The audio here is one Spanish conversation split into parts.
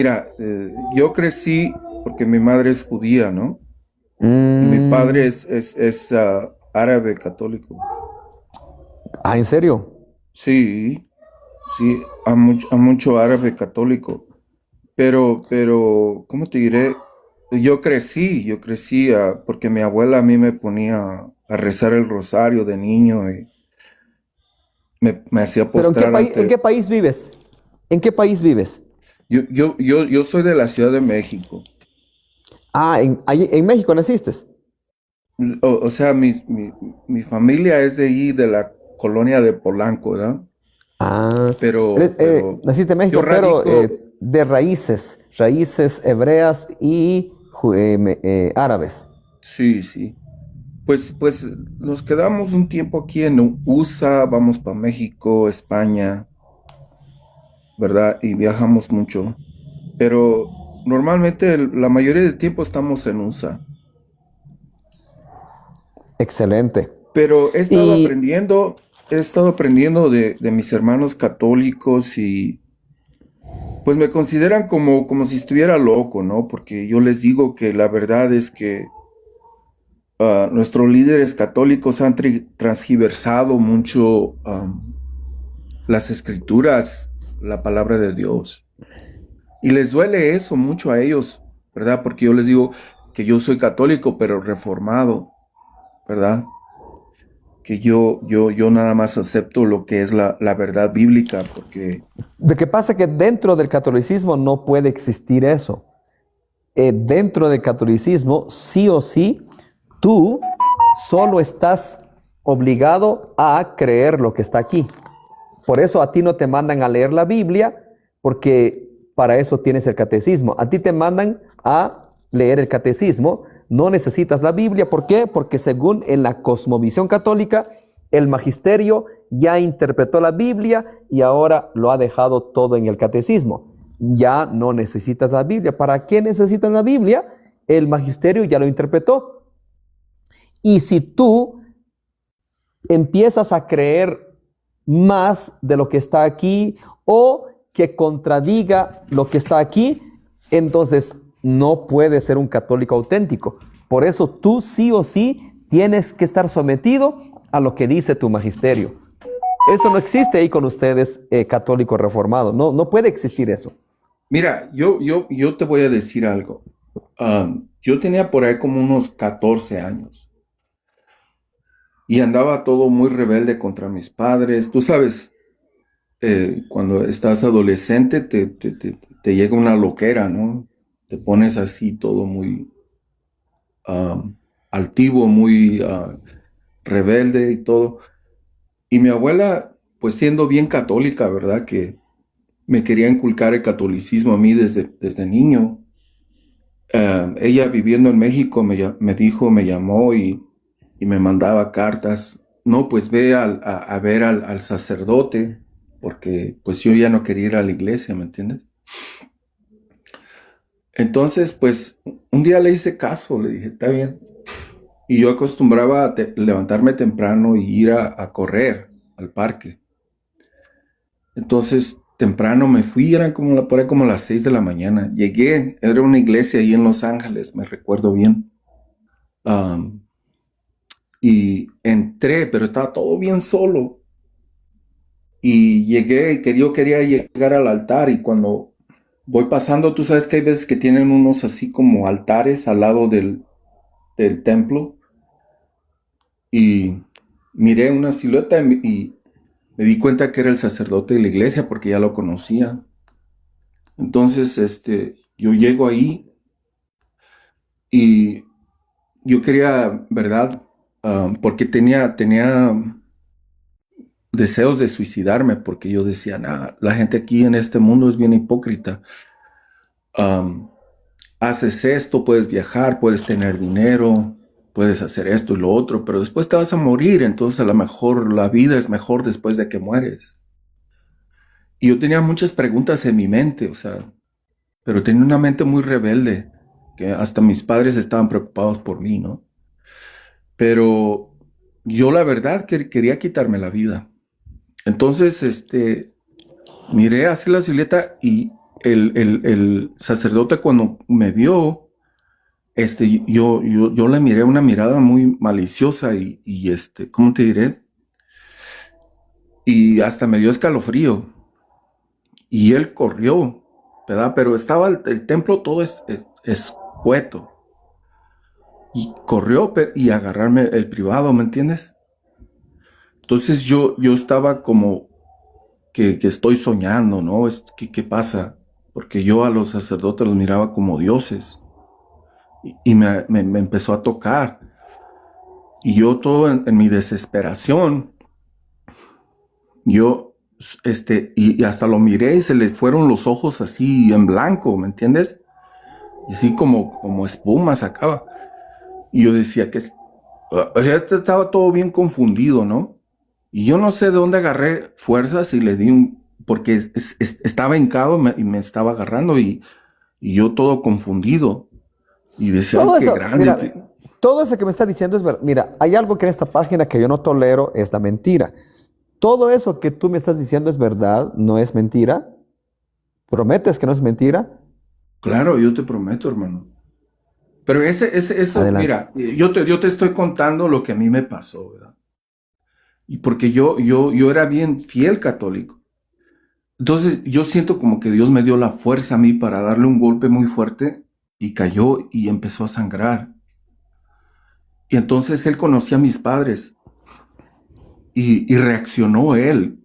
Mira, yo crecí porque mi madre es judía, ¿no? Y mi padre Mm, es árabe católico. ¿En serio? Sí, sí, a mucho árabe católico. Pero, ¿cómo te diré? Yo crecí porque mi abuela a mí me ponía a rezar el rosario de niño y me hacía ¿Pero postrar en ante... qué país vives? ¿En qué país vives? Yo soy de la Ciudad de México. Ahí en México naciste. O sea, mi familia es de ahí, de la colonia de Polanco, ¿verdad? Ah, Pero naciste en yo México, pero radico, de raíces hebreas y árabes. sí, sí. Pues nos quedamos un tiempo aquí en USA, vamos para México, España, ¿verdad? Y viajamos mucho. Pero normalmente la mayoría del tiempo estamos en USA. Excelente. Pero Y he estado aprendiendo de mis hermanos católicos y pues me consideran como si estuviera loco, ¿no? Porque yo les digo que la verdad es que nuestros líderes católicos han transgiversado mucho las escrituras, la palabra de Dios. Y les duele eso mucho a ellos, ¿verdad? Porque yo les digo que yo soy católico, pero reformado, ¿verdad? Que yo nada más acepto lo que es la verdad bíblica, porque lo que pasa es que dentro del catolicismo no puede existir eso. Dentro del catolicismo, sí o sí, tú solo estás obligado a creer lo que está aquí. Por eso a ti no te mandan a leer la Biblia, porque para eso tienes el catecismo. A ti te mandan a leer el catecismo. No necesitas la Biblia. ¿Por qué? Porque según en la cosmovisión católica, el magisterio ya interpretó la Biblia y ahora lo ha dejado todo en el catecismo. Ya no necesitas la Biblia. ¿Para qué necesitas la Biblia? El magisterio ya lo interpretó. Y si tú empiezas a creer más de lo que está aquí o que contradiga lo que está aquí, entonces no puedes ser un católico auténtico. Por eso tú sí o sí tienes que estar sometido a lo que dice tu magisterio. Eso no existe ahí con ustedes, católico reformado. No, no puede existir eso. mira, yo te voy a decir algo. Yo tenía por ahí como unos 14 años y andaba todo muy rebelde contra mis padres. Tú sabes, cuando estás adolescente te llega una loquera, ¿no? Te pones así todo muy altivo, muy rebelde y todo. Y mi abuela, pues siendo bien católica, ¿verdad? Que me quería inculcar el catolicismo a mí desde niño. Ella viviendo en México me dijo, me llamó y me mandaba cartas. No, pues ve a ver al sacerdote, porque pues yo ya no quería ir a la iglesia, ¿me entiendes? Entonces, pues un día le hice caso, le dije, está bien. Y yo acostumbraba a levantarme temprano y ir a correr al parque. Entonces, temprano me fui, eran como por ahí como las 6 de la mañana. Llegué, era una iglesia ahí en Los Ángeles, me recuerdo bien. Am, y entré, pero estaba todo bien solo. Y llegué, yo quería llegar al altar y cuando voy pasando, tú sabes que hay veces que tienen unos así como altares al lado del templo y miré una silueta y me di cuenta que era el sacerdote de la iglesia porque ya lo conocía. Entonces, yo llego ahí y yo quería, ¿verdad? Porque tenía deseos de suicidarme porque yo decía, nah, la gente aquí en este mundo es bien hipócrita. Am, Haces esto, puedes viajar, puedes tener dinero, puedes hacer esto y lo otro, pero después te vas a morir, entonces a lo mejor la vida es mejor después de que mueres. Y yo tenía muchas preguntas en mi mente, o sea, pero tenía una mente muy rebelde, que hasta mis padres estaban preocupados por mí, ¿no? Pero yo la verdad quería quitarme la vida. Entonces, miré así la silueta y el sacerdote cuando me vio, yo le miré una mirada muy maliciosa ¿cómo te diré? Y hasta me dio escalofrío. Y él corrió, ¿verdad? Pero estaba el templo todo escueto. Y corrió y agarrarme el privado, ¿me entiendes? Entonces yo estaba como que estoy soñando, ¿no? ¿Qué pasa? Porque yo a los sacerdotes los miraba como dioses. Y me empezó a tocar. Y yo todo en mi desesperación, yo, y hasta lo miré y se le fueron los ojos así en blanco, ¿me entiendes? Y así como espuma sacaba. Y yo decía o sea, estaba todo bien confundido, ¿no? Y yo no sé de dónde agarré fuerzas y le di porque estaba hincado y me estaba agarrando y yo todo confundido. Y decía, ay, Todo qué eso, grande. mira, todo eso que me está diciendo es verdad. Mira, hay algo que en esta página que yo no tolero, es la mentira. Todo eso que tú me estás diciendo es verdad, no es mentira. ¿Prometes que no es mentira? Claro, yo te prometo, hermano. Pero eso, Adelante. mira, yo te estoy contando lo que a mí me pasó, ¿verdad? Y porque yo era bien fiel católico. Entonces yo siento como que Dios me dio la fuerza a mí para darle un golpe muy fuerte y cayó y empezó a sangrar. Y entonces él conocía a mis padres y reaccionó él.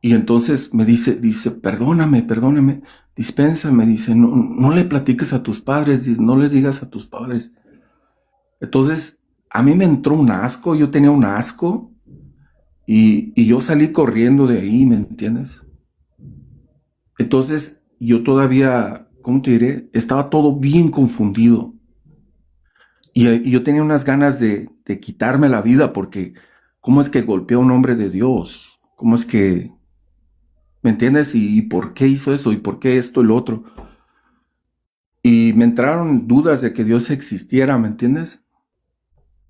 Y entonces me dice, perdóname, dispénsame, dice, no le platiques a tus padres, no les digas a tus padres. Entonces, a mí me entró un asco, yo tenía un asco y yo salí corriendo de ahí, ¿me entiendes? Entonces, yo todavía, ¿cómo te diré? Estaba todo bien confundido y yo tenía unas ganas de quitarme la vida porque, ¿cómo es que golpeó a un hombre de Dios? ¿Cómo es que, me entiendes? ¿Y por qué hizo eso? ¿Y por qué esto y lo otro? Y me entraron dudas de que Dios existiera, ¿me entiendes?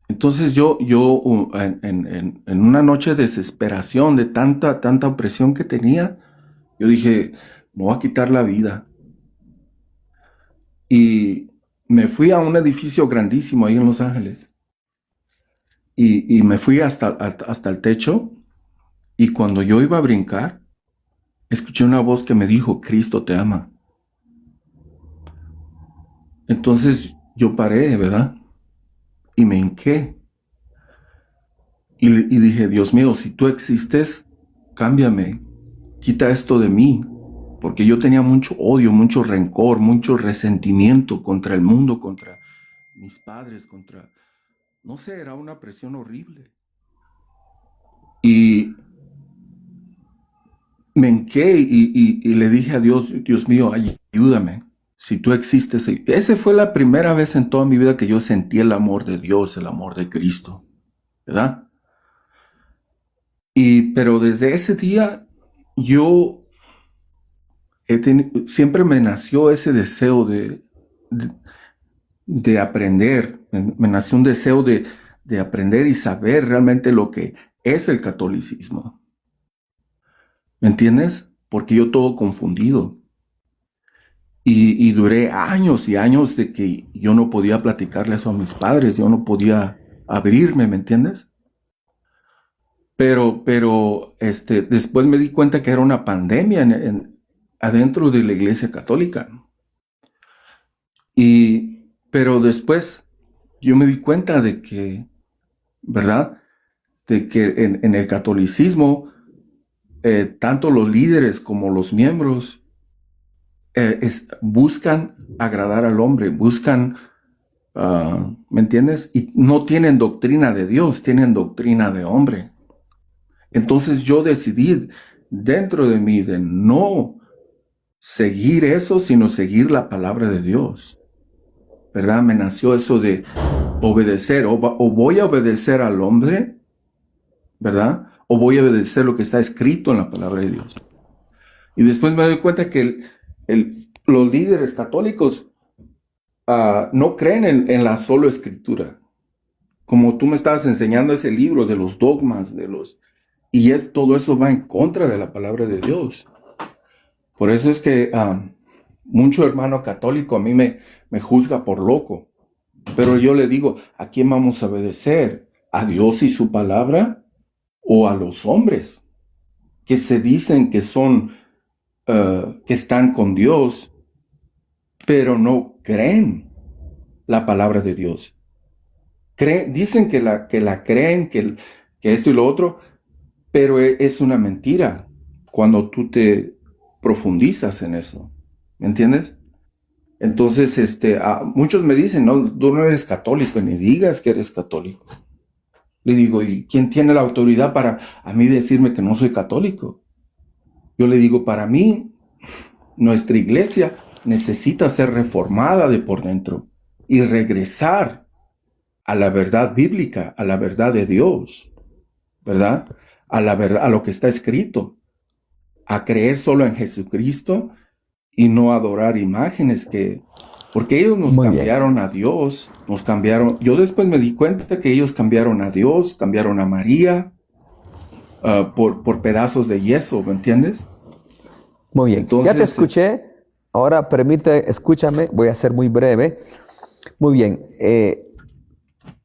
Entonces en una noche de desesperación, de tanta opresión que tenía, yo dije, me voy a quitar la vida. Y me fui a un edificio grandísimo ahí en Los Ángeles. Y me fui hasta el techo. Y cuando yo iba a brincar, escuché una voz que me dijo, Cristo te ama. Entonces yo paré, ¿verdad? Y me hinqué. Y dije, Dios mío, si tú existes, cámbiame, quita esto de mí, porque yo tenía mucho odio, mucho rencor, mucho resentimiento contra el mundo, contra mis padres, no sé, era una presión horrible. Y me hinqué y le dije a Dios, Dios mío, ayúdame, si tú existes. Esa fue la primera vez en toda mi vida que yo sentí el amor de Dios, el amor de Cristo, ¿verdad? Pero desde ese día yo siempre me nació ese deseo de, de aprender, me nació un deseo de aprender y saber realmente lo que es el catolicismo. ¿Me entiendes? Porque yo todo confundido. Y duré años y años de que yo no podía platicarle eso a mis padres, yo no podía abrirme, ¿me entiendes? Pero después me di cuenta que era una pandemia adentro de la iglesia católica. Pero después yo me di cuenta de que, ¿verdad? De que en el catolicismo, tanto los líderes como los miembros buscan agradar al hombre, buscan, ¿me entiendes? Y no tienen doctrina de Dios, tienen doctrina de hombre. Entonces yo decidí dentro de mí de no seguir eso, sino seguir la palabra de Dios. ¿Verdad? Me nació eso de obedecer, o voy a obedecer al hombre, ¿verdad? O voy a obedecer lo que está escrito en la palabra de Dios. Y después me doy cuenta que los líderes católicos no creen en la solo escritura. Como tú me estabas enseñando ese libro de los dogmas, todo eso va en contra de la palabra de Dios. Por eso es que Mucho hermano católico a mí me juzga por loco, pero yo le digo, ¿a quién vamos a obedecer? ¿A Dios y su palabra o a los hombres que se dicen que son, que están con Dios, pero no creen la palabra de Dios? Dicen que la creen, que esto y lo otro, pero es una mentira cuando tú te profundizas en eso. ¿Me entiendes? Entonces, muchos me dicen, no, tú no eres católico, ni digas que eres católico. Le digo, ¿y quién tiene la autoridad para a mí decirme que no soy católico? Yo le digo, para mí, nuestra iglesia necesita ser reformada de por dentro y regresar a la verdad bíblica, a la verdad de Dios, ¿verdad? A la verdad, a lo que está escrito, a creer solo en Jesucristo y no adorar imágenes porque ellos nos Muy bien. cambiaron a Dios, nos cambiaron. Yo después me di cuenta que ellos cambiaron a Dios, cambiaron a María, por pedazos de yeso, ¿me entiendes? Muy bien. Ya te Entonces, escuché. Ahora escúchame, voy a ser muy breve. Muy bien.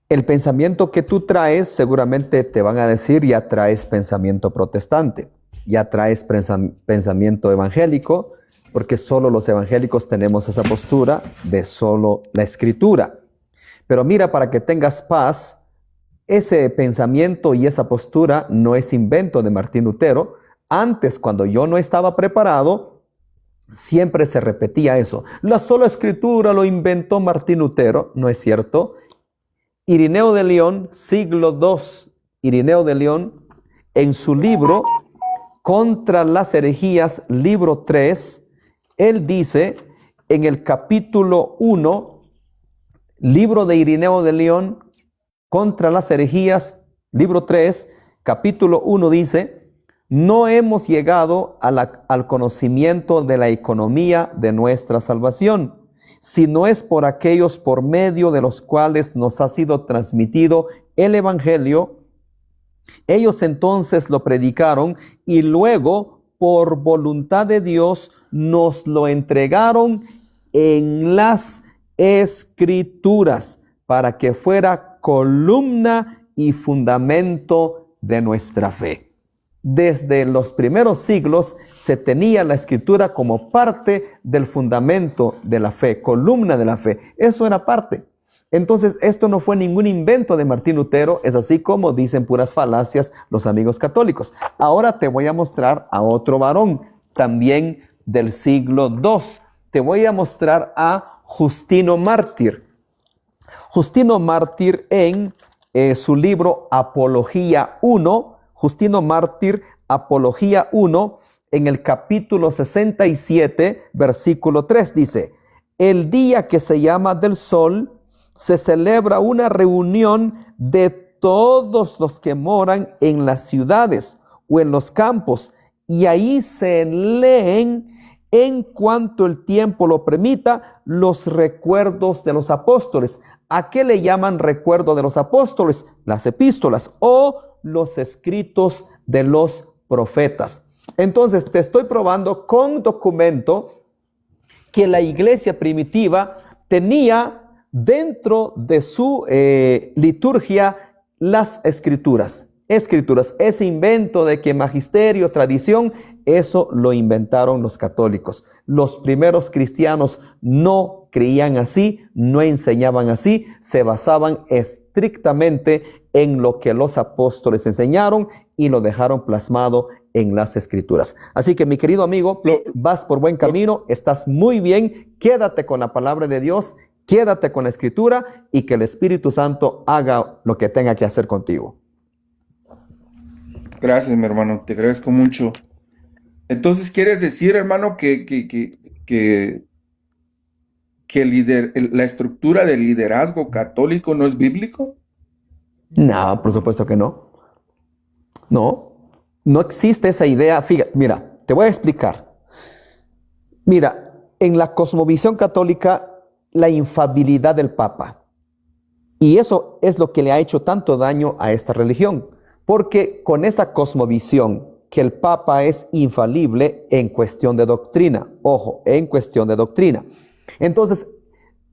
El pensamiento que tú traes, seguramente te van a decir, ya traes pensamiento protestante, ya traes pensamiento evangélico, porque solo los evangélicos tenemos esa postura de solo la escritura. Pero mira, para que tengas paz, ese pensamiento y esa postura no es invento de Martín Lutero. Antes, cuando yo no estaba preparado, siempre se repetía eso. La sola escritura lo inventó Martín Lutero. No es cierto. Irineo de León, siglo II, Irineo de León, en su libro Contra las herejías, libro 3, él dice en el capítulo 1, libro de Irineo de León, Contra las herejías, libro 3, capítulo 1 dice, no hemos llegado al conocimiento de la economía de nuestra salvación, si no es por aquellos por medio de los cuales nos ha sido transmitido el Evangelio. Ellos entonces lo predicaron y luego, por voluntad de Dios, nos lo entregaron en las Escrituras para que fuera columna y fundamento de nuestra fe. Desde los primeros siglos se tenía la Escritura como parte del fundamento de la fe, columna de la fe. Eso era parte. Entonces, esto no fue ningún invento de Martín Lutero, es así como dicen puras falacias los amigos católicos. Ahora te voy a mostrar a otro varón, también del siglo II. Te voy a mostrar a Justino Mártir. Justino Mártir en su libro Apología 1, Justino Mártir, Apología 1, en el capítulo 67, versículo 3, dice, el día que se llama del sol, se celebra una reunión de todos los que moran en las ciudades o en los campos, y ahí se leen, en cuanto el tiempo lo permita, los recuerdos de los apóstoles. ¿A qué le llaman recuerdo de los apóstoles? Las epístolas o los escritos de los profetas. Entonces, te estoy probando con documento que la iglesia primitiva tenía dentro de su liturgia las escrituras. Ese invento de que magisterio, tradición, eso lo inventaron los católicos. Los primeros cristianos no creían así, no enseñaban así, se basaban estrictamente en lo que los apóstoles enseñaron y lo dejaron plasmado en las escrituras. Así que, mi querido amigo, vas por buen camino, estás muy bien, quédate con la palabra de Dios, quédate con la escritura y que el Espíritu Santo haga lo que tenga que hacer contigo. gracias, mi hermano, te agradezco mucho. Entonces, ¿quieres decir, hermano, que la estructura del liderazgo católico no es bíblico? No, por supuesto que no. No existe esa idea. Fíjate, mira, te voy a explicar. Mira, en la cosmovisión católica, la infalibilidad del Papa. Y eso es lo que le ha hecho tanto daño a esta religión. Porque con esa cosmovisión que el Papa es infalible en cuestión de doctrina. Ojo, en cuestión de doctrina. Entonces,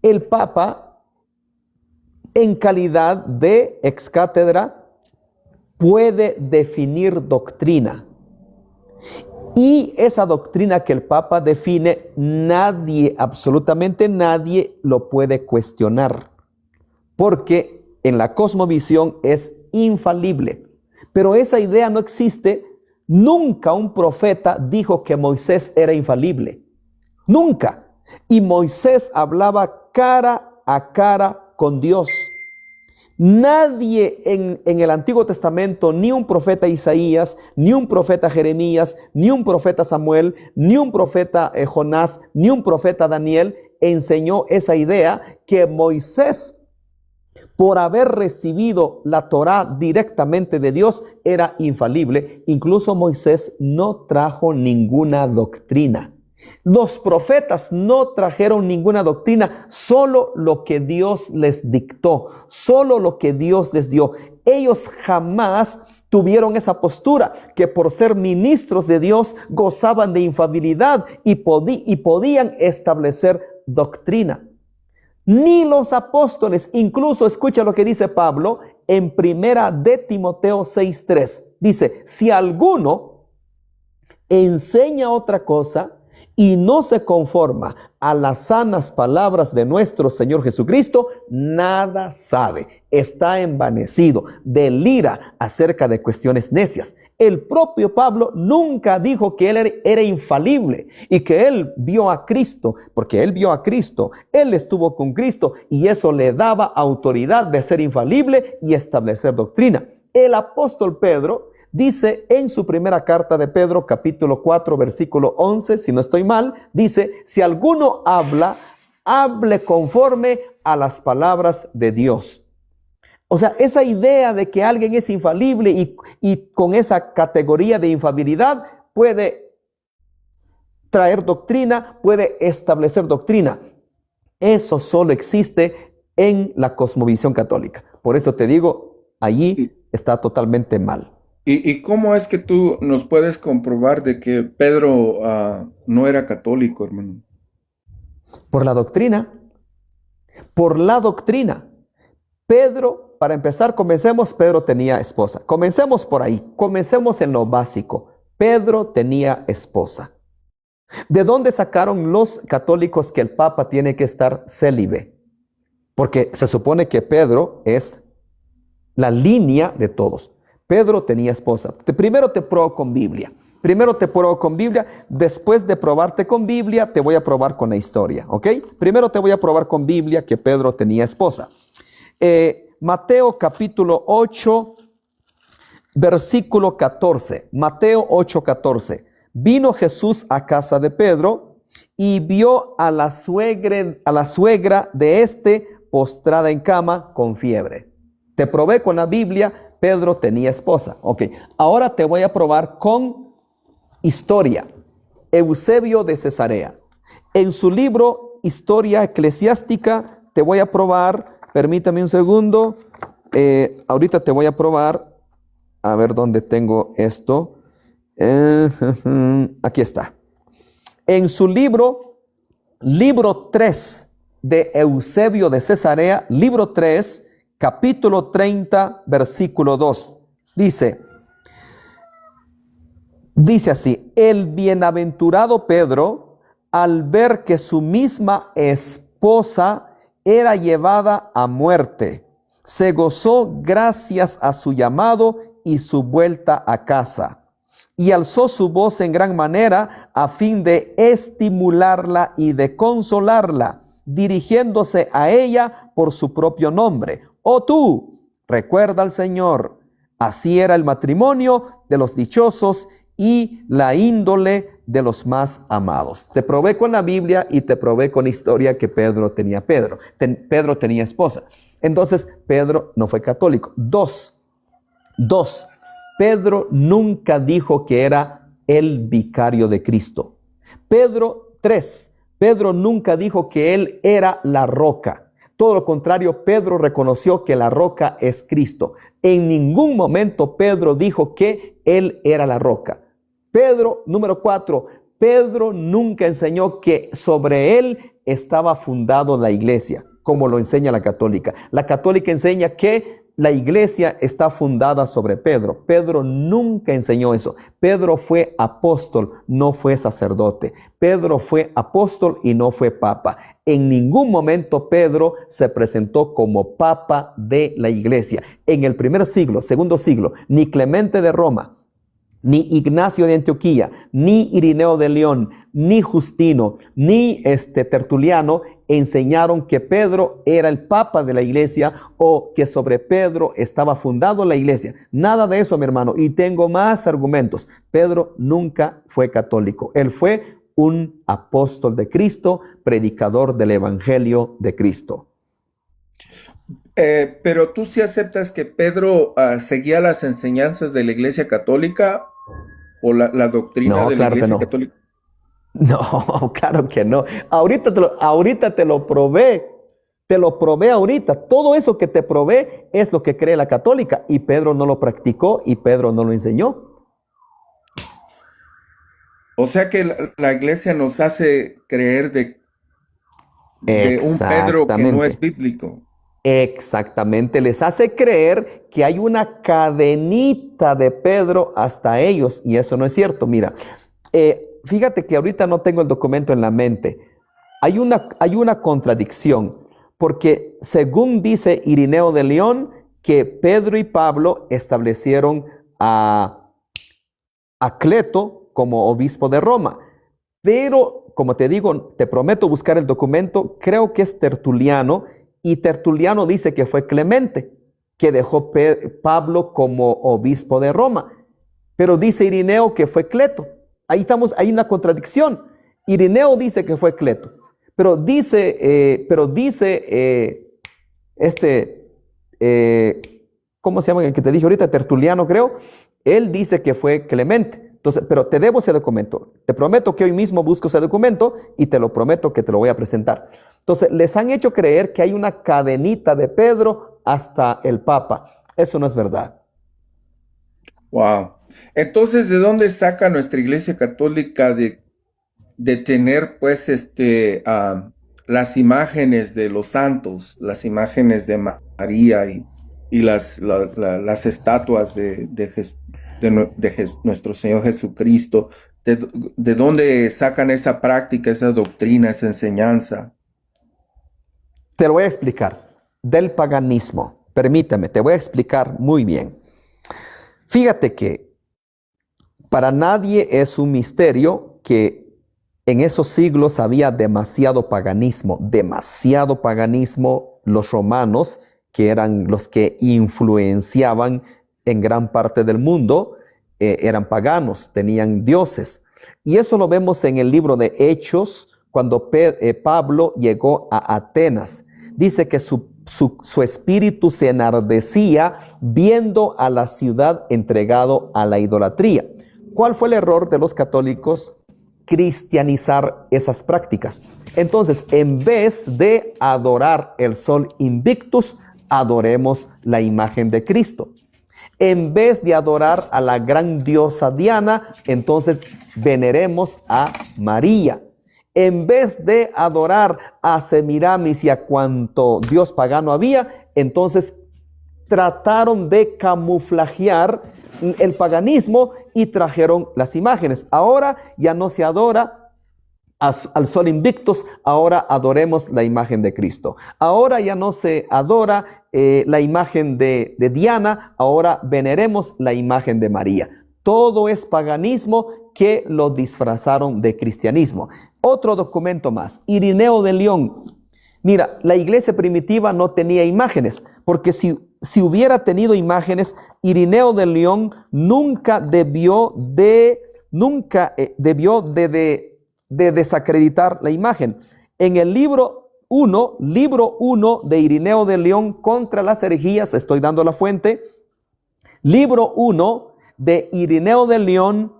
el Papa, en calidad de ex cátedra, puede definir doctrina. Y esa doctrina que el Papa define, nadie, absolutamente nadie, lo puede cuestionar. Porque en la cosmovisión es infalible. Pero esa idea no existe. Nunca un profeta dijo que Moisés era infalible. Nunca. Y Moisés hablaba cara a cara con Dios. Nadie en el Antiguo Testamento, ni un profeta Isaías, ni un profeta Jeremías, ni un profeta Samuel, ni un profeta Jonás, ni un profeta Daniel, enseñó esa idea que Moisés, por haber recibido la Torá directamente de Dios, era infalible. Incluso Moisés no trajo ninguna doctrina. Los profetas no trajeron ninguna doctrina, solo lo que Dios les dictó, solo lo que Dios les dio. Ellos jamás tuvieron esa postura, que por ser ministros de Dios gozaban de infalibilidad y podían establecer doctrina. Ni los apóstoles, incluso escucha lo que dice Pablo en primera de Timoteo 6:3. Dice, si alguno enseña otra cosa y no se conforma a las sanas palabras de nuestro Señor Jesucristo, nada sabe, está envanecido, delira acerca de cuestiones necias. El propio Pablo nunca dijo que él era infalible y que él vio a Cristo, porque él vio a Cristo, él estuvo con Cristo y eso le daba autoridad de ser infalible y establecer doctrina. El apóstol Pedro dice en su primera carta de Pedro, capítulo 4, versículo 11, si no estoy mal, dice, si alguno habla, hable conforme a las palabras de Dios. O sea, esa idea de que alguien es infalible y con esa categoría de infalibilidad puede traer doctrina, puede establecer doctrina. Eso solo existe en la cosmovisión católica. Por eso te digo, allí está totalmente mal. ¿Y cómo es que tú nos puedes comprobar de que Pedro no era católico, hermano? Por la doctrina. Por la doctrina. Pedro, para empezar, Pedro tenía esposa. Comencemos por ahí. Comencemos en lo básico. Pedro tenía esposa. ¿De dónde sacaron los católicos que el Papa tiene que estar célibe? Porque se supone que Pedro es la línea de todos. Pedro tenía esposa. Primero te pruebo con Biblia. Después de probarte con Biblia, te voy a probar con la historia, ¿ok? Primero te voy a probar con Biblia que Pedro tenía esposa. Mateo capítulo 8, versículo 14. Mateo 8, 14. Vino Jesús a casa de Pedro y vio a la suegra de éste postrada en cama con fiebre. Te probé con la Biblia. Pedro tenía esposa. Ok, ahora te voy a probar con historia. Eusebio de Cesarea. En su libro Historia Eclesiástica, te voy a probar, permítame un segundo, ahorita te voy a probar, a ver dónde tengo esto. Aquí está. En su libro 3 de Eusebio de Cesarea, libro 3, capítulo 30, versículo 2, dice así, el bienaventurado Pedro, al ver que su misma esposa era llevada a muerte, se gozó gracias a su llamado y su vuelta a casa, y alzó su voz en gran manera a fin de estimularla y de consolarla, dirigiéndose a ella por su propio nombre. Oh tú, recuerda al Señor. Así era el matrimonio de los dichosos y la índole de los más amados. Te probé con la Biblia y te probé con historia que Pedro tenía Pedro tenía esposa. Entonces, Pedro no fue católico. Dos, Pedro nunca dijo que era el vicario de Cristo. Tres, Pedro nunca dijo que él era la roca. Todo lo contrario, Pedro reconoció que la roca es Cristo. En ningún momento Pedro dijo que él era la roca. Pedro, número 4, Pedro nunca enseñó que sobre él estaba fundado la iglesia, como lo enseña la católica. La católica enseña que la iglesia está fundada sobre Pedro. Pedro nunca enseñó eso. Pedro fue apóstol, no fue sacerdote. Pedro fue apóstol y no fue papa. En ningún momento Pedro se presentó como papa de la iglesia. En el primer siglo, segundo siglo, ni Clemente de Roma, ni Ignacio de Antioquía, ni Irineo de León, ni Justino, ni Tertuliano enseñaron que Pedro era el papa de la iglesia o que sobre Pedro estaba fundado la iglesia. Nada de eso, mi hermano. Y tengo más argumentos. Pedro nunca fue católico. Él fue un apóstol de Cristo, predicador del evangelio de Cristo. Pero tú sí aceptas que Pedro seguía las enseñanzas de la Iglesia Católica o la doctrina No, de la claro que Iglesia no. Católica. No, claro que no. Ahorita te lo probé. Te lo probé ahorita. Todo eso que te probé es lo que cree la católica. Y Pedro no lo practicó y Pedro no lo enseñó. O sea que la Iglesia nos hace creer de un Pedro que no es Exactamente. bíblico. Exactamente. Les hace creer que hay una cadenita de Pedro hasta ellos. Y eso no es cierto. Mira, fíjate que ahorita no tengo el documento en la mente. Hay una contradicción, porque según dice Irineo de León, que Pedro y Pablo establecieron a Cleto como obispo de Roma. Pero, como te digo, te prometo buscar el documento, creo que es Tertuliano, y Tertuliano dice que fue Clemente, que dejó Pablo como obispo de Roma. Pero dice Irineo que fue Cleto. Ahí estamos, hay una contradicción. Irineo dice que fue Cleto, pero dice, ¿cómo se llama el que te dije ahorita? Tertuliano, creo. Él dice que fue Clemente. Entonces, pero te debo ese documento. Te prometo que hoy mismo busco ese documento y te lo prometo que te lo voy a presentar. Entonces, les han hecho creer que hay una cadenita de Pedro hasta el Papa. Eso no es verdad. Wow. Entonces, ¿de dónde saca nuestra Iglesia Católica de tener, pues, las imágenes de los santos, las imágenes de María y las estatuas de nuestro Señor Jesucristo? ¿De dónde sacan esa práctica, esa doctrina, esa enseñanza? Te lo voy a explicar. Del paganismo. Permíteme, te voy a explicar muy bien. Fíjate que para nadie es un misterio que en esos siglos había demasiado paganismo. Los romanos, que eran los que influenciaban en gran parte del mundo, eran paganos, tenían dioses. Y eso lo vemos en el libro de Hechos, cuando Pablo llegó a Atenas. Dice que su espíritu se enardecía viendo a la ciudad entregado a la idolatría. ¿Cuál fue el error de los católicos? Cristianizar esas prácticas. Entonces, en vez de adorar el sol invictus, adoremos la imagen de Cristo. En vez de adorar a la gran diosa Diana, entonces veneremos a María. En vez de adorar a Semiramis y a cuanto dios pagano había, entonces trataron de camuflajear el paganismo y trajeron las imágenes. Ahora ya no se adora al sol invictus, ahora adoremos la imagen de Cristo. Ahora ya no se adora la imagen de Diana, ahora veneremos la imagen de María. Todo es paganismo que lo disfrazaron de cristianismo. Otro documento más, Irineo de León. Mira, la iglesia primitiva no tenía imágenes, porque si hubiera tenido imágenes, Irineo de León nunca debió de desacreditar la imagen. En el libro 1 de Irineo de León contra las herejías, estoy dando la fuente, libro 1 de Irineo de León,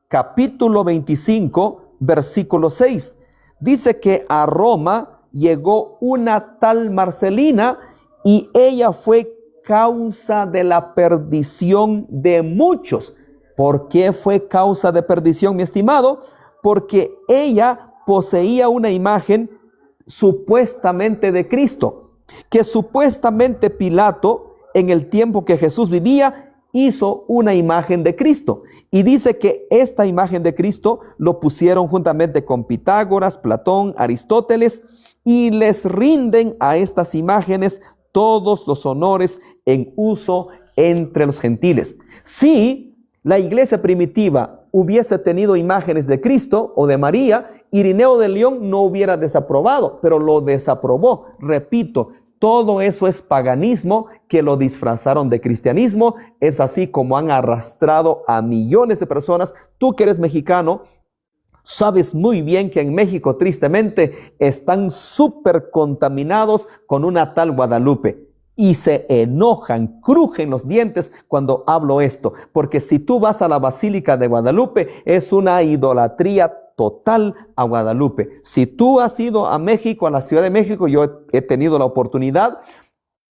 capítulo 25, versículo 6, dice que a Roma llegó una tal Marcelina y ella fue causa de la perdición de muchos. ¿Por qué fue causa de perdición, mi estimado? Porque ella poseía una imagen supuestamente de Cristo, que supuestamente Pilato, en el tiempo que Jesús vivía, hizo una imagen de Cristo. Y dice que esta imagen de Cristo lo pusieron juntamente con Pitágoras, Platón, Aristóteles, y les rinden a estas imágenes todos los honores en uso entre los gentiles. Si la iglesia primitiva hubiese tenido imágenes de Cristo o de María, Irineo de León no hubiera desaprobado, pero lo desaprobó. Repito, todo eso es paganismo que lo disfrazaron de cristianismo. Es así como han arrastrado a millones de personas. Tú que eres mexicano, sabes muy bien que en México, tristemente, están súper contaminados con una tal Guadalupe. Y se enojan, crujen los dientes cuando hablo esto. Porque si tú vas a la Basílica de Guadalupe, es una idolatría total a Guadalupe. Si tú has ido a México, a la Ciudad de México, yo he tenido la oportunidad,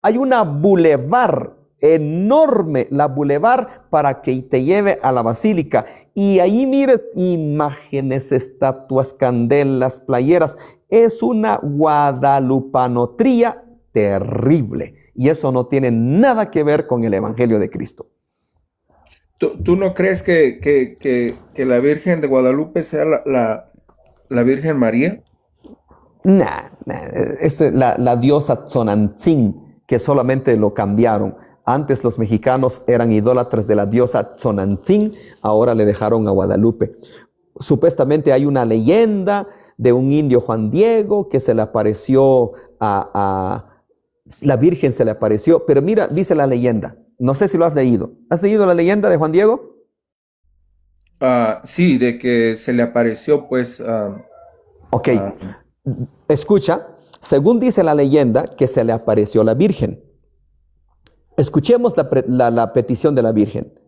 hay una bulevar enorme, la bulevar para que te lleve a la basílica. Y ahí mire imágenes, estatuas, candelas, playeras. Es una guadalupanotría terrible. Y eso no tiene nada que ver con el Evangelio de Cristo. ¿Tú no crees que la Virgen de Guadalupe sea la Virgen María? Es la diosa Tzonantzin, que solamente lo cambiaron. Antes los mexicanos eran idólatras de la diosa Tzonantzin, ahora le dejaron a Guadalupe. Supuestamente hay una leyenda de un indio Juan Diego que se le apareció la Virgen se le apareció, pero mira, dice la leyenda, no sé si lo has leído. ¿Has leído la leyenda de Juan Diego? Sí, de que se le apareció, pues. Ok, escucha, según dice la leyenda, que se le apareció la Virgen. Escuchemos la petición de la Virgen.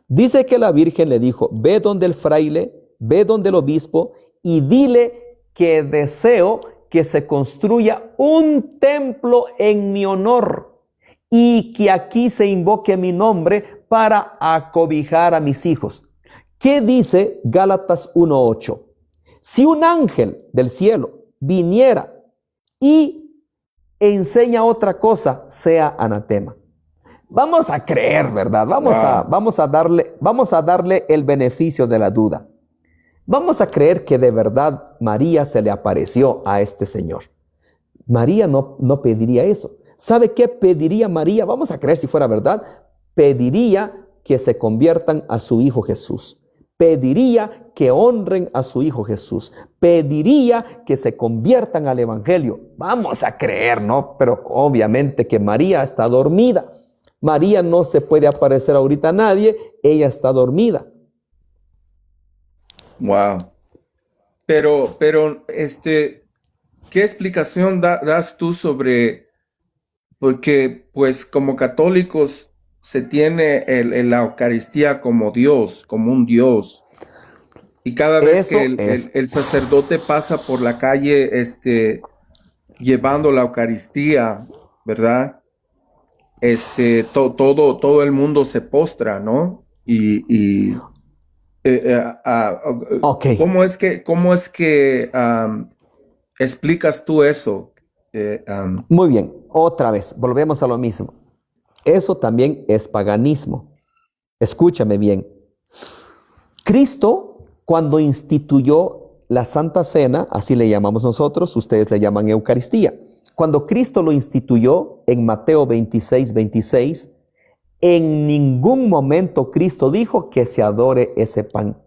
Dice que la Virgen le dijo, ve donde el fraile, ve donde el obispo y dile que deseo que se construya un templo en mi honor y que aquí se invoque mi nombre para acobijar a mis hijos. ¿Qué dice Gálatas 1:8? Si un ángel del cielo viniera y enseña otra cosa, sea anatema. Vamos a creer, ¿verdad? Vamos a darle el beneficio de la duda. Vamos a creer que de verdad María se le apareció a este señor. María no pediría eso. ¿Sabe qué pediría María? Vamos a creer si fuera verdad. Pediría que se conviertan a su hijo Jesús. Pediría que honren a su hijo Jesús. Pediría que se conviertan al evangelio. Vamos a creer, ¿no? Pero obviamente que María está dormida. María no se puede aparecer ahorita a nadie. Ella está dormida. Wow. Pero, ¿qué explicación das tú sobre, porque pues como católicos se tiene la Eucaristía como Dios, como un Dios, y cada vez que el sacerdote pasa por la calle, llevando la Eucaristía, ¿verdad? Todo el mundo se postra, ¿no? Okay. ¿Cómo es que explicas tú eso? Muy bien, otra vez, volvemos a lo mismo. Eso también es paganismo. Escúchame bien. Cristo, cuando instituyó la Santa Cena, así le llamamos nosotros, ustedes le llaman Eucaristía. Cuando Cristo lo instituyó en Mateo 26:26, en ningún momento Cristo dijo que se adore ese pan.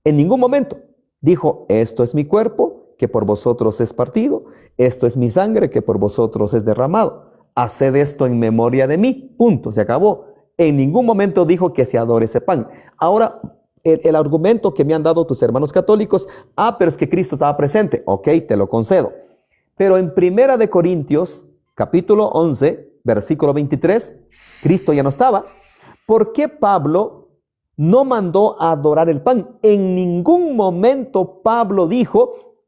En ningún momento. Dijo, esto es mi cuerpo, que por vosotros es partido. Esto es mi sangre, que por vosotros es derramado. Haced esto en memoria de mí. Punto, se acabó. En ningún momento dijo que se adore ese pan. Ahora, el argumento que me han dado tus hermanos católicos, pero es que Cristo estaba presente. Ok, te lo concedo. Pero en 1 de Corintios, capítulo 11, versículo 23, Cristo ya no estaba. ¿Por qué Pablo no mandó a adorar el pan? En ningún momento Pablo dijo,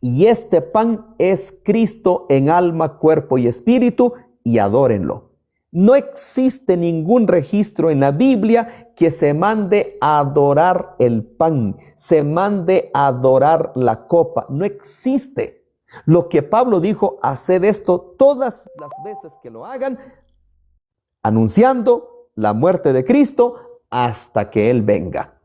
y este pan es Cristo en alma, cuerpo y espíritu, y adórenlo. No existe ningún registro en la Biblia que se mande a adorar el pan, se mande a adorar la copa. No existe. Lo que Pablo dijo, haced esto todas las veces que lo hagan, anunciando la muerte de Cristo hasta que Él venga.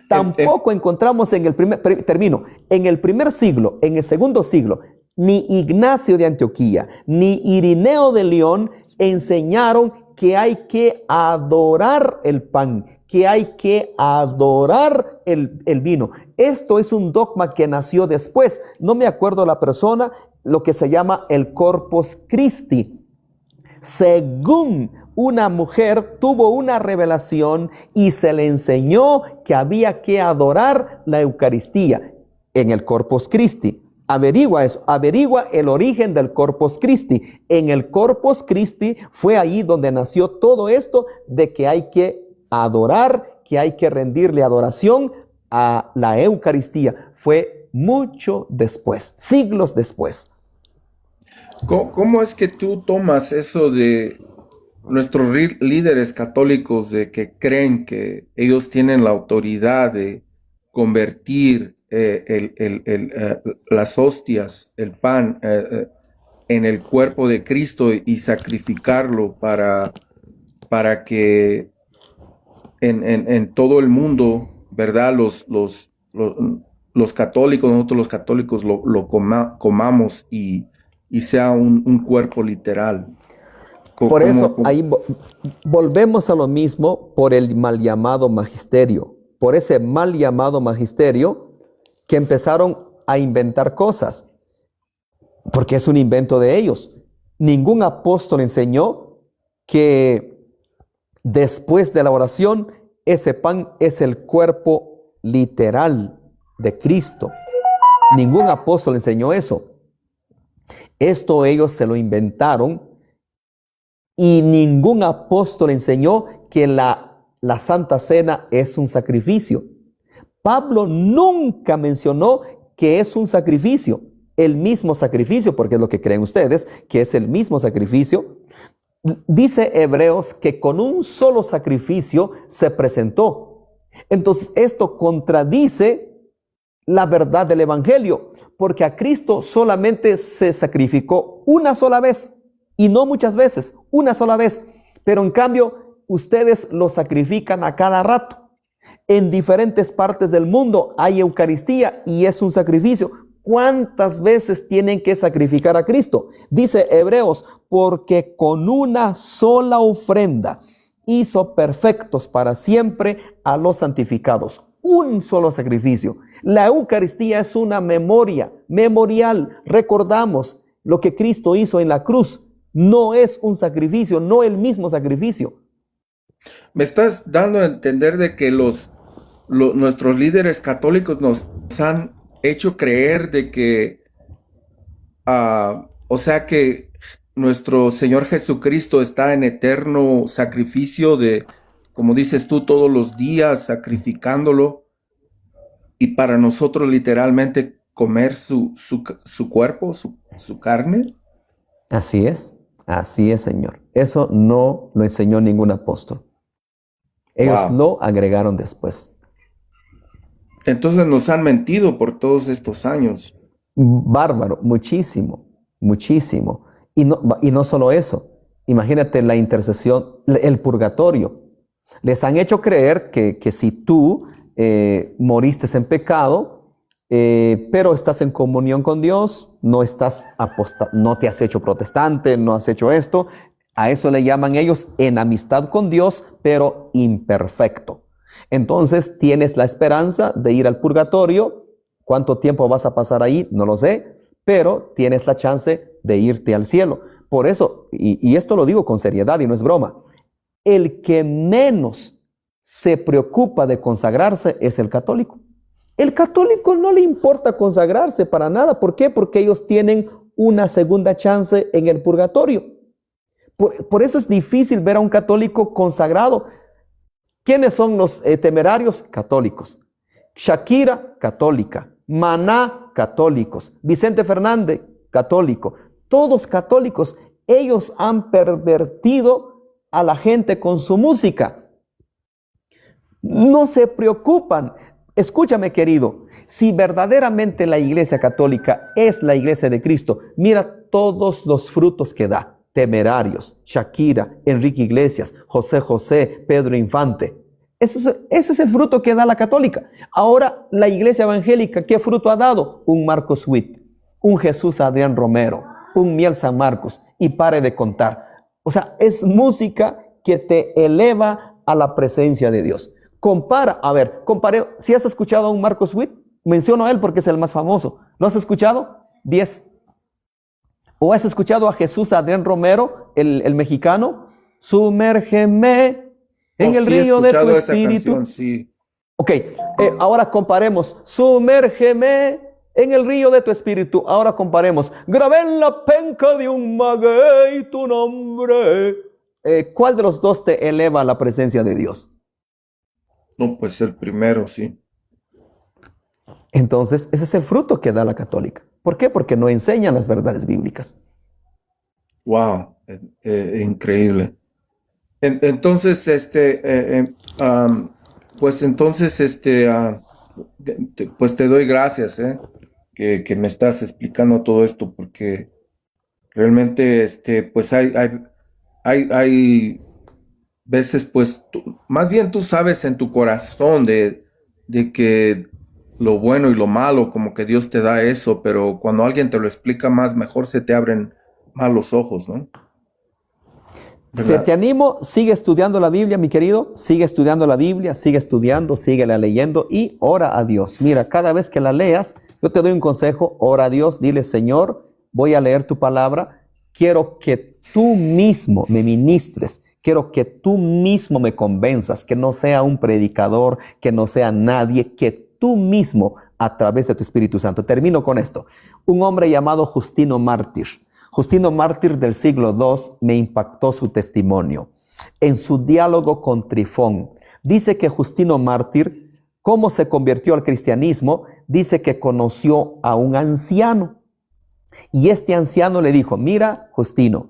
Tampoco encontramos en el primer siglo, en el segundo siglo, ni Ignacio de Antioquía, ni Irineo de León enseñaron que hay que adorar el pan, que hay que adorar el vino. Esto es un dogma que nació después. No me acuerdo la persona, lo que se llama el Corpus Christi. Según una mujer tuvo una revelación y se le enseñó que había que adorar la Eucaristía en el Corpus Christi. Averigua eso, averigua el origen del Corpus Christi. En el Corpus Christi fue ahí donde nació todo esto de que hay que adorar, que hay que rendirle adoración a la Eucaristía. Fue mucho después, siglos después. ¿Cómo es que tú tomas eso de nuestros líderes católicos de que creen que ellos tienen la autoridad de convertir las hostias, el pan, en el cuerpo de Cristo y sacrificarlo para que en todo el mundo, ¿verdad? Los católicos, nosotros los católicos lo comamos y sea un cuerpo literal. Por eso ahí volvemos a lo mismo por el mal llamado magisterio. Por ese mal llamado magisterio que empezaron a inventar cosas. Porque es un invento de ellos. Ningún apóstol enseñó que después de la oración ese pan es el cuerpo literal de Cristo. Ningún apóstol enseñó eso. Esto ellos se lo inventaron y ningún apóstol enseñó que la Santa Cena es un sacrificio. Pablo nunca mencionó que es un sacrificio, el mismo sacrificio, porque es lo que creen ustedes, que es el mismo sacrificio. Dice Hebreos que con un solo sacrificio se presentó. Entonces esto contradice la verdad del Evangelio, porque a Cristo solamente se sacrificó una sola vez, y no muchas veces, una sola vez. Pero en cambio, ustedes lo sacrifican a cada rato. En diferentes partes del mundo hay Eucaristía y es un sacrificio. ¿Cuántas veces tienen que sacrificar a Cristo? Dice Hebreos, porque con una sola ofrenda hizo perfectos para siempre a los santificados. Un solo sacrificio. La Eucaristía es una memorial. Recordamos lo que Cristo hizo en la cruz. No es un sacrificio, no el mismo sacrificio. Me estás dando a entender de que nuestros líderes católicos nos han hecho creer de que, o sea que nuestro Señor Jesucristo está en eterno sacrificio de, como dices tú, todos los días sacrificándolo y para nosotros literalmente comer su cuerpo, su carne. Así es, Señor. Eso no lo enseñó ningún apóstol. Ellos lo agregaron después. Entonces nos han mentido por todos estos años. Bárbaro, muchísimo. Y no solo eso. Imagínate la intercesión, el purgatorio. Les han hecho creer que si tú moriste en pecado, pero estás en comunión con Dios, no te has hecho protestante, no has hecho esto. A eso le llaman ellos en amistad con Dios, pero imperfecto. Entonces tienes la esperanza de ir al purgatorio. ¿Cuánto tiempo vas a pasar ahí? No lo sé, pero tienes la chance de irte al cielo. Por eso, y esto lo digo con seriedad y no es broma, el que menos se preocupa de consagrarse es el católico. El católico no le importa consagrarse para nada. ¿Por qué? Porque ellos tienen una segunda chance en el purgatorio. Por eso es difícil ver a un católico consagrado. ¿Quiénes son los temerarios? Católicos. Shakira, católica. Maná, católicos. Vicente Fernández, católico. Todos católicos. Ellos han pervertido a la gente con su música. No se preocupan. Escúchame, querido, si verdaderamente la Iglesia Católica es la Iglesia de Cristo, mira todos los frutos que da. Temerarios, Shakira, Enrique Iglesias, José José, Pedro Infante. Ese es el fruto que da la católica. Ahora, la Iglesia evangélica, ¿qué fruto ha dado? Un Marcos Witt, un Jesús Adrián Romero, un Miel San Marcos, y pare de contar. O sea, es música que te eleva a la presencia de Dios. Compare, si has escuchado a un Marcos Witt, menciono a él porque es el más famoso. ¿Lo has escuchado? 10. ¿O has escuchado a Jesús Adrián Romero, el mexicano? Sumérgeme en el río de tu espíritu. Canción, sí. Ok, ahora comparemos. Sumérgeme en el río de tu espíritu. Ahora comparemos. Grabé en la penca de un maguey tu nombre. ¿Cuál de los dos te eleva a la presencia de Dios? No, pues el primero, sí. Entonces, ese es el fruto que da la católica. ¿Por qué? Porque no enseñan las verdades bíblicas. Wow, increíble. Entonces, pues entonces, pues te doy gracias, que me estás explicando todo esto, porque realmente, pues hay veces, pues, más bien tú sabes en tu corazón de que lo bueno y lo malo, como que Dios te da eso, pero cuando alguien te lo explica más, mejor se te abren más los ojos, ¿no? Te animo, sigue estudiando la Biblia, mi querido, sigue estudiando la Biblia, sigue estudiando, síguela leyendo y ora a Dios. Mira, cada vez que la leas, yo te doy un consejo, ora a Dios, dile, Señor, voy a leer tu palabra, quiero que tú mismo me ministres, quiero que tú mismo me convenzas, que no sea un predicador, que no sea nadie, que tú mismo a través de tu Espíritu Santo. Termino con esto. Un hombre llamado Justino Mártir. Justino Mártir del siglo II me impactó su testimonio. En su diálogo con Trifón, dice que Justino Mártir, ¿cómo se convirtió al cristianismo? Dice que conoció a un anciano. Y este anciano le dijo, mira, Justino,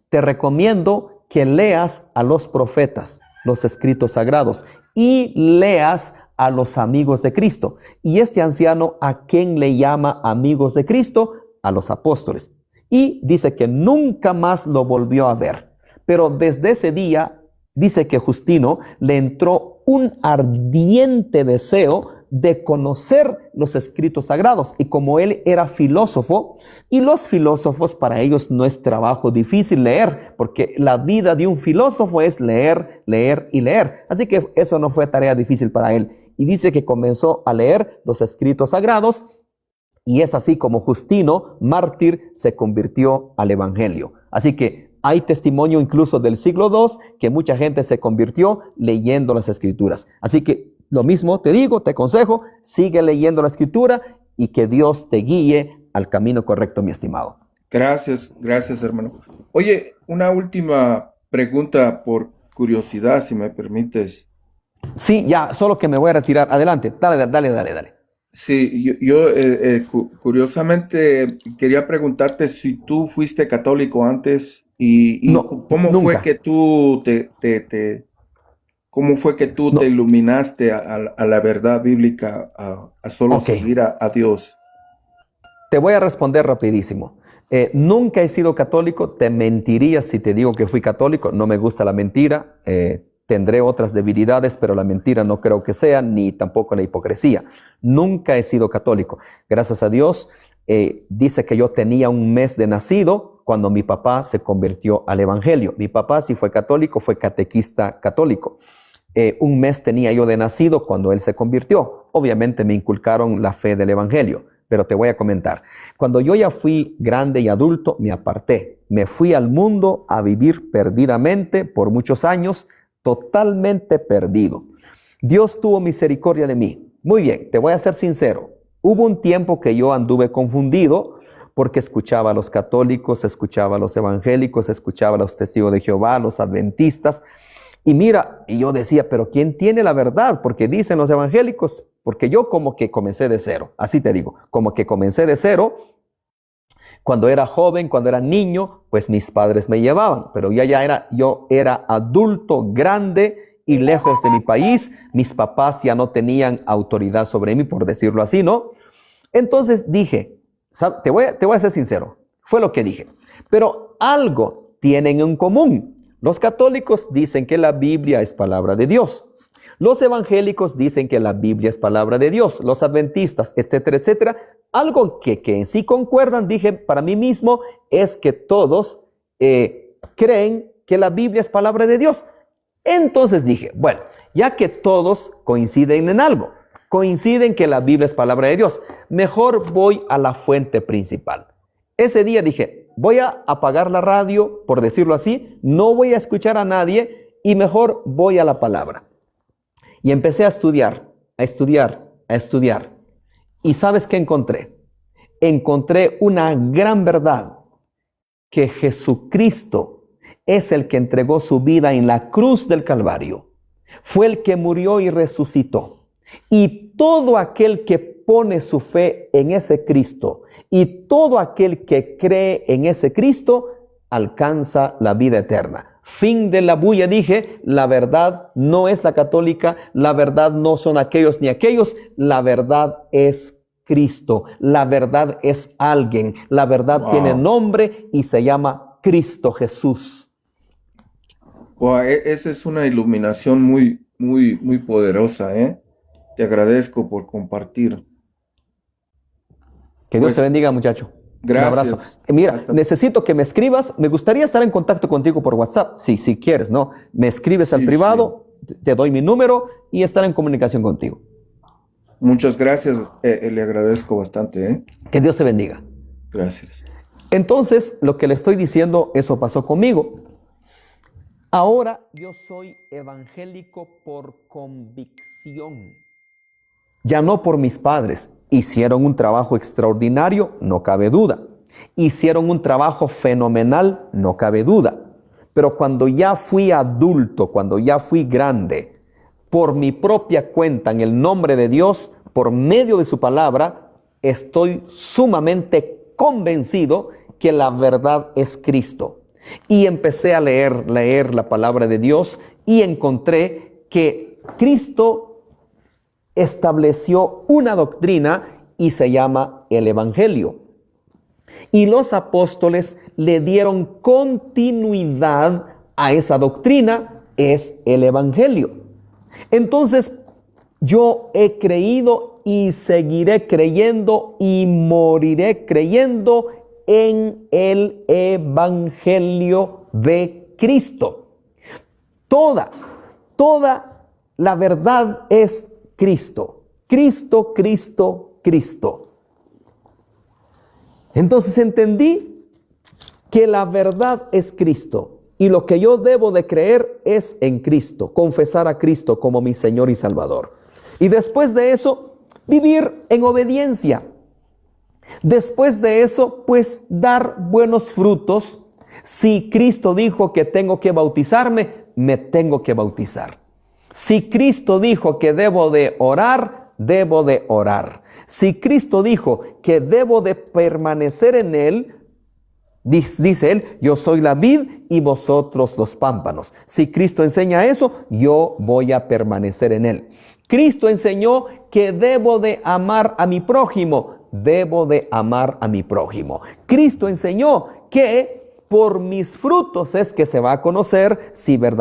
te recomiendo que leas a los profetas, los escritos sagrados, y leas a los amigos de Cristo. Y este anciano, ¿a quién le llama amigos de Cristo? A los apóstoles. Y dice que nunca más lo volvió a ver. Pero desde ese día, dice que Justino le entró un ardiente deseo de conocer los escritos sagrados. Y como él era filósofo, y los filósofos para ellos no es trabajo difícil leer, porque la vida de un filósofo es leer, leer y leer. Así que eso no fue tarea difícil para él. Y dice que comenzó a leer los escritos sagrados, y es así como Justino Mártir se convirtió al Evangelio. Así que hay testimonio incluso del siglo II que mucha gente se convirtió leyendo las Escrituras. Así que lo mismo te digo, te aconsejo, sigue leyendo la Escritura y que Dios te guíe al camino correcto, mi estimado. Gracias, hermano. Oye, una última pregunta por curiosidad, si me permites. Sí, ya, solo que me voy a retirar. Adelante, dale. Sí, yo curiosamente quería preguntarte si tú fuiste católico antes y No, cómo nunca. fue que tú cómo fue que tú te iluminaste a la verdad bíblica, a solo seguir a Dios. Te voy a responder rapidísimo. Nunca he sido católico, te mentiría si te digo que fui católico, no me gusta la mentira, tendré otras debilidades, pero la mentira no creo que sea, ni tampoco la hipocresía. Nunca he sido católico. Gracias a Dios, dice que yo tenía un mes de nacido cuando mi papá se convirtió al Evangelio. Mi papá sí fue católico, fue catequista católico. Un mes tenía yo de nacido cuando él se convirtió. Obviamente me inculcaron la fe del Evangelio, pero te voy a comentar. Cuando yo ya fui grande y adulto, me aparté. Me fui al mundo a vivir perdidamente por muchos años, totalmente perdido. Dios tuvo misericordia de mí. Muy bien, te voy a ser sincero. Hubo un tiempo que yo anduve confundido porque escuchaba a los católicos, escuchaba a los evangélicos, escuchaba a los testigos de Jehová, a los adventistas. Y mira, y yo decía, pero ¿quién tiene la verdad? Porque dicen los evangélicos, porque yo como que comencé de cero. Así te digo, como que comencé de cero. Cuando era joven, cuando era niño, pues mis padres me llevaban, pero yo era adulto, grande y lejos de mi país. Mis papás ya no tenían autoridad sobre mí, por decirlo así, ¿no? Entonces dije, te voy a ser sincero, fue lo que dije, pero algo tienen en común. Los católicos dicen que la Biblia es palabra de Dios. Los evangélicos dicen que la Biblia es palabra de Dios. Los adventistas, etcétera, etcétera. Algo que en sí concuerdan, dije para mí mismo, es que todos creen que la Biblia es palabra de Dios. Entonces dije, bueno, ya que todos coinciden en algo, coinciden que la Biblia es palabra de Dios, mejor voy a la fuente principal. Ese día dije, voy a apagar la radio, por decirlo así, no voy a escuchar a nadie y mejor voy a la palabra. Y empecé a estudiar, a estudiar, a estudiar. ¿Y sabes qué encontré? Encontré una gran verdad, que Jesucristo es el que entregó su vida en la cruz del Calvario. Fue el que murió y resucitó. Y todo aquel que pone su fe en ese Cristo y todo aquel que cree en ese Cristo alcanza la vida eterna. Fin de la bulla, dije, la verdad no es la católica, la verdad no son aquellos ni aquellos, la verdad es Cristo, la verdad es alguien, la verdad tiene nombre y se llama Cristo Jesús. Esa es una iluminación muy, muy, muy poderosa, ¿eh? Te agradezco por compartir. Que Dios te bendiga, muchacho. Gracias. Un abrazo. Mira, necesito que me escribas. Me gustaría estar en contacto contigo por WhatsApp. Sí, si quieres, ¿no? Me escribes al privado, te doy mi número y estar en comunicación contigo. Muchas gracias. Le agradezco bastante, ¿eh? Que Dios te bendiga. Gracias. Entonces, lo que le estoy diciendo, eso pasó conmigo. Ahora yo soy evangélico por convicción. Ya no por mis padres. Hicieron un trabajo extraordinario, no cabe duda. Hicieron un trabajo fenomenal, no cabe duda. Pero cuando ya fui adulto, cuando ya fui grande, por mi propia cuenta, en el nombre de Dios, por medio de su palabra, estoy sumamente convencido que la verdad es Cristo. Y empecé a leer la palabra de Dios y encontré que Cristo estableció una doctrina y se llama el Evangelio. Y los apóstoles le dieron continuidad a esa doctrina, es el Evangelio. Entonces, yo he creído y seguiré creyendo y moriré creyendo en el Evangelio de Cristo. Toda la verdad es Cristo. Cristo, Cristo, Cristo. Entonces entendí que la verdad es Cristo y lo que yo debo de creer es en Cristo, confesar a Cristo como mi Señor y Salvador. Y después de eso, vivir en obediencia. Después de eso, pues dar buenos frutos. Si Cristo dijo que tengo que bautizarme, me tengo que bautizar. Si Cristo dijo que debo de orar, debo de orar. Si Cristo dijo que debo de permanecer en Él, dice Él, yo soy la vid y vosotros los pámpanos. Si Cristo enseña eso, yo voy a permanecer en Él. Cristo enseñó que debo de amar a mi prójimo, debo de amar a mi prójimo. Cristo enseñó que por mis frutos es que se va a conocer si verdaderamente